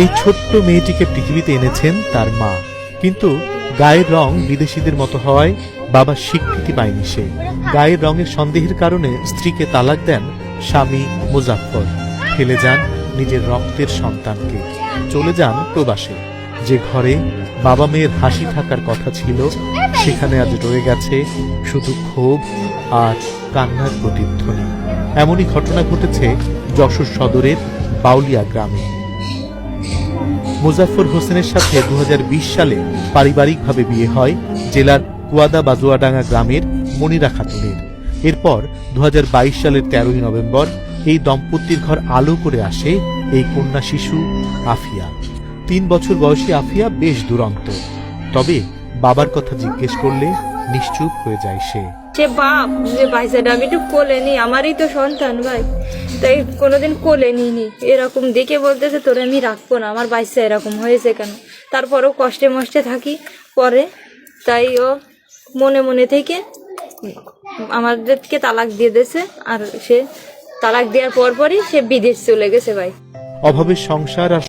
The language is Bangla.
এই ছোট্ট মেয়েটিকে পৃথিবীতে এনেছেন তার মা, কিন্তু গায়ের রং বিদেশিদের মতো হওয়ায় বাবা স্বীকৃতি পায়নি সে। গায়ের রঙের সন্দেহের কারণে স্ত্রীকে তালাক দেন স্বামী মুজাফফর। ফেলে যান নিজের রক্তের সন্তানকে, চলে যান প্রবাসে। যে ঘরে বাবা মেয়ের হাসি থাকার কথা ছিল, সেখানে আজ রয়ে গেছে শুধু ক্ষোভ আর কান্নার প্রতিধ্বনি। এমনই ঘটনা ঘটেছে যশোর সদরের বাউলিয়া গ্রামে। মুজাফফর হোসেনের সাথে 2020 সালে পারিবারিকভাবে বিয়ে হয় জেলার কুয়াদা বাজুয়াডাঙ্গা গ্রামের মনিরা খাতুনের। এরপর 2022 সালের 13ই নভেম্বর এই দম্পতির ঘর আলো করে আসে এই কন্যা শিশু আফিয়া। 3 বছর বয়সী আফিয়া বেশ দুরন্ত, তবে বাবার কথা জিজ্ঞেস করলে নিশ্চুপ হয়ে যায় সে। বাপ যে বাইসাটা আমি একটু কোলে নি, আমারই তো সন্তান ভাই, তাই কোনোদিন কোলে নিইনি। এরকম দেখে বলতেছে তোরে আমি রাখবো না, আমার বাইসা এরকম হয়েছে কেন। তারপরেও কষ্টে মষ্টে থাকি পরে, তাই ও মনে মনে থেকে আমাদেরকে তালাক দিয়ে দিয়েছে। আর সে তালাক দেওয়ার পরপরই সে বিদেশ চলে গেছে ভাই। অভাবের সংসার আর